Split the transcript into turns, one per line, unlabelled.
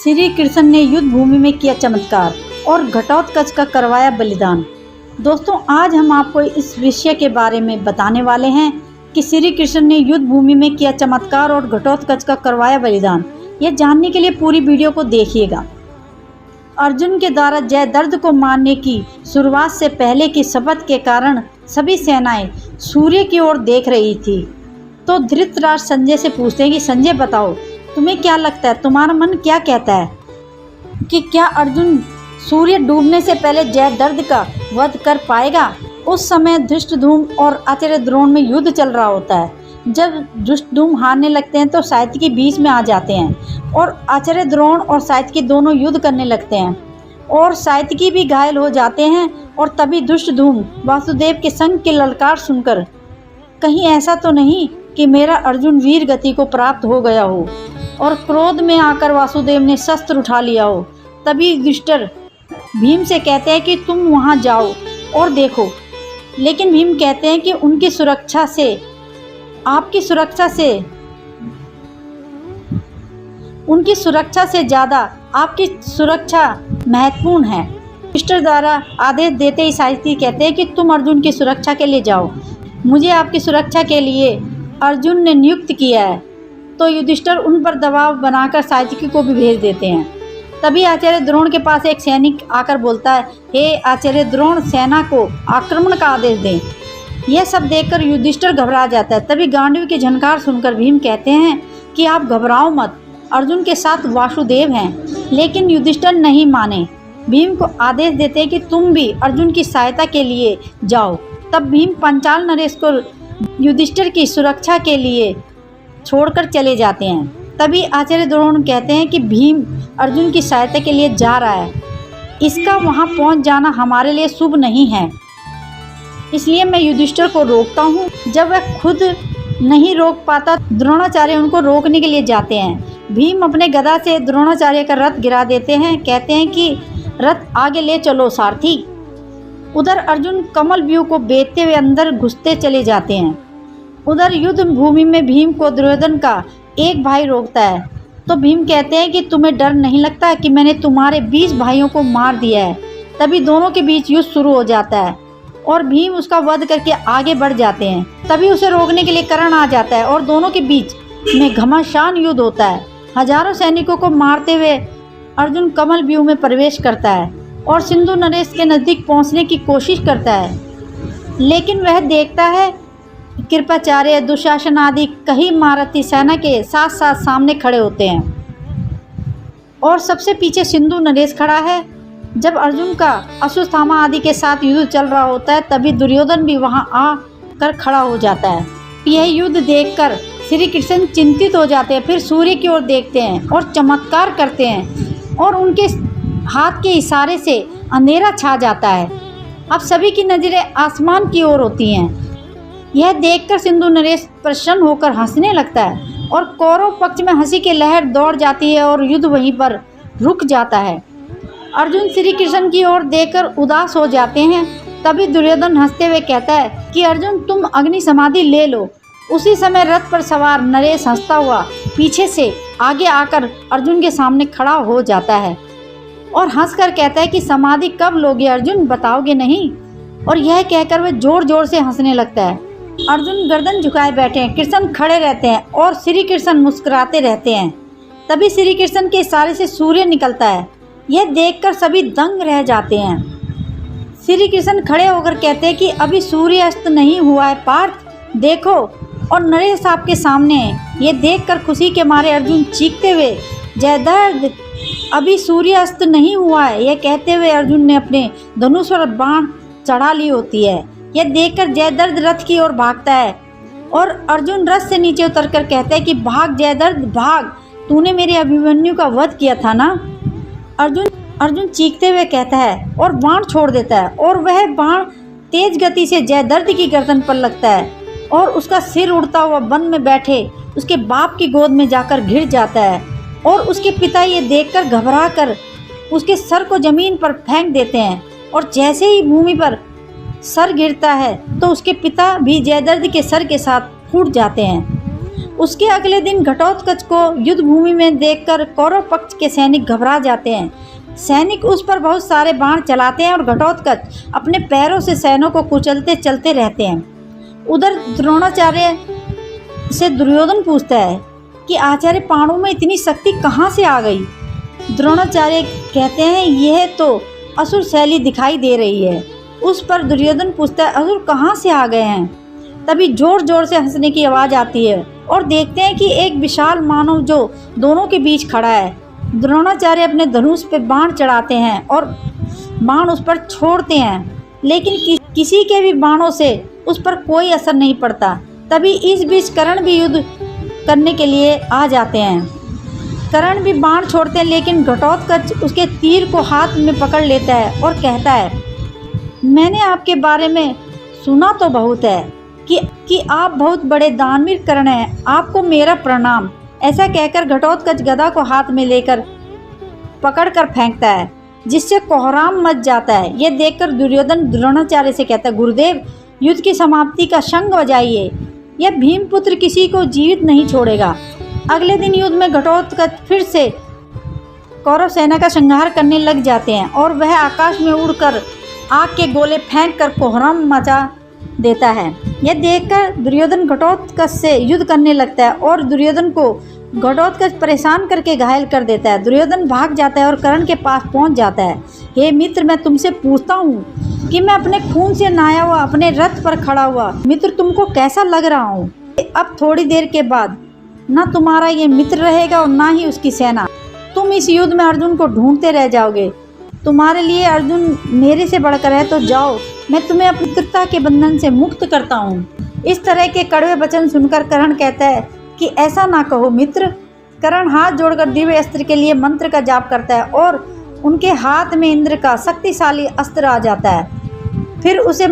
श्री कृष्ण ने युद्ध भूमि में किया चमत्कार और घटोत्कच का करवाया बलिदान। दोस्तों, आज हम आपको इस विषय के बारे में बताने वाले हैं कि श्री कृष्ण ने युद्ध भूमि में किया चमत्कार और घटोत्कच का करवाया बलिदान। यह जानने के लिए पूरी वीडियो को देखिएगा। अर्जुन के द्वारा जयद्रथ को मारने की शुरुआत से पहले की शपथ के कारण सभी सेनाएं सूर्य की ओर देख रही थी। तो धृतराष्ट्र संजय से पूछते हैं कि संजय बताओ, तुम्हें क्या लगता है, तुम्हारा मन क्या कहता है कि क्या अर्जुन सूर्य डूबने से पहले जयद्रथ का वध कर पाएगा? उस समय धृष्टद्युम्न और आचार्य द्रोण में युद्ध चल रहा होता है। जब धृष्टद्युम्न हारने लगते हैं तो सात्यकी बीच में आ जाते हैं और आचार्य द्रोण और सात्यकी दोनों युद्ध करने लगते हैं और सात्यकी भी घायल हो जाते हैं। और तभी धृष्टद्युम्न वासुदेव के संग की ललकार सुनकर, कहीं ऐसा तो नहीं कि मेरा अर्जुन वीर गति को प्राप्त हो गया हो और क्रोध में आकर वासुदेव ने शस्त्र उठा लिया हो। तभी युधिष्ठिर भीम से कहते हैं कि तुम वहां जाओ और देखो। लेकिन भीम कहते हैं कि उनकी सुरक्षा से उनकी सुरक्षा से ज़्यादा आपकी सुरक्षा महत्वपूर्ण है। युधिष्ठिर द्वारा आदेश देते ही सात्यकी कहते हैं कि तुम अर्जुन की सुरक्षा के लिए जाओ, मुझे आपकी सुरक्षा के लिए अर्जुन ने नियुक्त किया है। तो युधिष्ठिर उन पर दबाव बनाकर सात्यकी को भी भेज देते हैं। तभी आचार्य द्रोण के पास एक सैनिक आकर बोलता है, हे आचार्य द्रोण, सेना को आक्रमण का आदेश दें। यह सब देखकर युधिष्ठिर घबरा जाता है। तभी गांडीव की झनकार सुनकर भीम कहते हैं कि आप घबराओ मत, अर्जुन के साथ वासुदेव हैं। लेकिन युधिष्ठिर नहीं माने, भीम को आदेश देते हैं कि तुम भी अर्जुन की सहायता के लिए जाओ। तब भीम पंचाल नरेश को युधिष्ठिर की सुरक्षा के लिए छोड़कर चले जाते हैं। तभी आचार्य द्रोण कहते हैं कि भीम अर्जुन की सहायता के लिए जा रहा है, इसका वहां पहुंच जाना हमारे लिए शुभ नहीं है, इसलिए मैं युधिष्ठिर को रोकता हूं। जब वह खुद नहीं रोक पाता, द्रोणाचार्य उनको रोकने के लिए जाते हैं। भीम अपने गदा से द्रोणाचार्य का रथ गिरा देते हैं। कहते हैं कि रथ आगे ले चलो सारथी। उधर अर्जुन कमल व्यू को बेचते हुए अंदर घुसते चले जाते हैं। उधर युद्ध भूमि में भीम को दुर्योधन का एक भाई रोकता है। तो भीम कहते हैं कि तुम्हें डर नहीं लगता कि मैंने तुम्हारे 20 भाइयों को मार दिया है। तभी दोनों के बीच युद्ध शुरू हो जाता है और भीम उसका वध करके आगे बढ़ जाते हैं। तभी उसे रोकने के लिए कर्ण आ जाता है और दोनों के बीच में घमासान युद्ध होता है। हजारों सैनिकों को मारते हुए अर्जुन कमल व्यू में प्रवेश करता है और सिंधु नरेश के नज़दीक पहुंचने की कोशिश करता है। लेकिन वह देखता है कृपाचार्य, दुशासन आदि कई महारथी सेना के साथ साथ सामने खड़े होते हैं और सबसे पीछे सिंधु नरेश खड़ा है। जब अर्जुन का अश्वत्थामा आदि के साथ युद्ध चल रहा होता है, तभी दुर्योधन भी वहां आकर खड़ा हो जाता है। यह युद्ध देखकर श्री कृष्ण चिंतित हो जाते हैं। फिर सूर्य की ओर देखते हैं और चमत्कार करते हैं और उनके हाथ के इशारे से अंधेरा छा जाता है। अब सभी की नज़रें आसमान की ओर होती हैं। यह देखकर सिंधु नरेश प्रसन्न होकर हंसने लगता है और कौरव पक्ष में हंसी की लहर दौड़ जाती है और युद्ध वहीं पर रुक जाता है। अर्जुन श्री कृष्ण की ओर देखकर उदास हो जाते हैं। तभी दुर्योधन हंसते हुए कहता है कि अर्जुन, तुम अग्नि समाधि ले लो। उसी समय रथ पर सवार नरेश हंसता हुआ पीछे से आगे आकर अर्जुन के सामने खड़ा हो जाता है और हंसकर कहता है कि समाधि कब लोगे अर्जुन, बताओगे नहीं? और यह कहकर वह जोर जोर से हंसने लगता है। अर्जुन गर्दन झुकाए बैठे हैं, कृष्ण खड़े रहते हैं और श्री कृष्ण मुस्कुराते रहते हैं। तभी श्री कृष्ण के इशारे से सूर्य निकलता है। यह देखकर सभी दंग रह जाते हैं। श्री कृष्ण खड़े होकर कहते हैं कि अभी सूर्य अस्त नहीं हुआ है पार्थ, देखो। और नरेश आपके सामने है। ये देखकर खुशी के मारे अर्जुन चीखते हुए, जयद्रथ, अभी सूर्य अस्त नहीं हुआ है, यह कहते हुए अर्जुन ने अपने धनुष पर बाण चढ़ा ली होती है। यह देखकर जयद्रथ रथ की ओर भागता है और अर्जुन रथ से नीचे उतरकर कहता है कि भाग जयद्रथ भाग, तूने मेरे अभिमन्यु का वध किया था ना। अर्जुन चीखते हुए कहता है और बाण छोड़ देता है और वह बाण तेज गति से जयद्रथ की गर्दन पर लगता है और उसका सिर उड़ता हुआ वन में बैठे उसके बाप की गोद में जाकर गिर जाता है। और उसके पिता ये देखकर घबरा कर उसके सर को जमीन पर फेंक देते हैं और जैसे ही भूमि पर सर गिरता है तो उसके पिता भी जयद्रथ के सर के साथ फूट जाते हैं। उसके अगले दिन घटोत्कच को युद्ध भूमि में देखकर कौरव पक्ष के सैनिक घबरा जाते हैं। सैनिक उस पर बहुत सारे बाण चलाते हैं और घटोत्कच अपने पैरों से सैनों को कुचलते चलते रहते हैं। उधर द्रोणाचार्य से दुर्योधन पूछता है कि आचार्य पांडवों में इतनी शक्ति कहाँ से आ गई। द्रोणाचार्य कहते हैं यह तो असुर शैली दिखाई दे रही है। उस पर दुर्योधन पूछता है असुर कहाँ से आ गए हैं। तभी जोर जोर से हंसने की आवाज़ आती है और देखते हैं कि एक विशाल मानव जो दोनों के बीच खड़ा है। द्रोणाचार्य अपने धनुष पे बाण चढ़ाते हैं और बाण उस पर छोड़ते हैं, लेकिन किसी के भी बाणों से उस पर कोई असर नहीं पड़ता। तभी इस बीच कर्ण भी युद्ध करने के लिए आ जाते हैं। कर्ण भी बाण छोड़ते हैं, लेकिन घटोत्कच उसके तीर को हाथ में पकड़ लेता है और कहता है मैंने आपके बारे में सुना तो बहुत है कि आप बहुत बड़े दानवीर कर्ण हैं, आपको मेरा प्रणाम। ऐसा कहकर घटोत्कच गदा को हाथ में लेकर पकड़कर फेंकता है, जिससे कोहराम मच जाता है। यह देखकर दुर्योधन द्रोणाचार्य से कहता है गुरुदेव युद्ध की समाप्ति का शंख बजाइए, यह भीमपुत्र किसी को जीवित नहीं छोड़ेगा। अगले दिन युद्ध में घटोत्कच फिर से कौरव सेना का संहार करने लग जाते हैं और वह आकाश में उड़कर आग के गोले फेंक कर कोहराम मचा देता है। यह देखकर दुर्योधन घटोत्कच से युद्ध करने लगता है और दुर्योधन को घटोत्कच परेशान करके घायल कर देता है। दुर्योधन भाग जाता है और कर्ण के पास पहुंच जाता है। हे मित्र, मैं तुमसे पूछता हूँ कि मैं अपने खून से नहाया हुआ अपने रथ पर खड़ा हुआ मित्र तुमको कैसा लग रहा हूँ। अब थोड़ी देर के बाद ना तुम्हारा ये मित्र रहेगा और ना ही उसकी सेना। तुम इस युद्ध में अर्जुन को ढूंढते रह जाओगे। तुम्हारे लिए अर्जुन मेरे से बढ़कर है, तो जाओ, मैं तुम्हें अपनी मित्रता के बंधन से मुक्त करता हूँ। इस तरह के कड़वे वचन सुनकर कर्ण कहता है कि ऐसा ना कहो मित्र। कर्ण हाथ जोड़कर दिव्य अस्त्र के लिए मंत्र का जाप करता है और उनके हाथ में इंद्र का शक्तिशाली अस्त्र आ जाता है। फिर उसे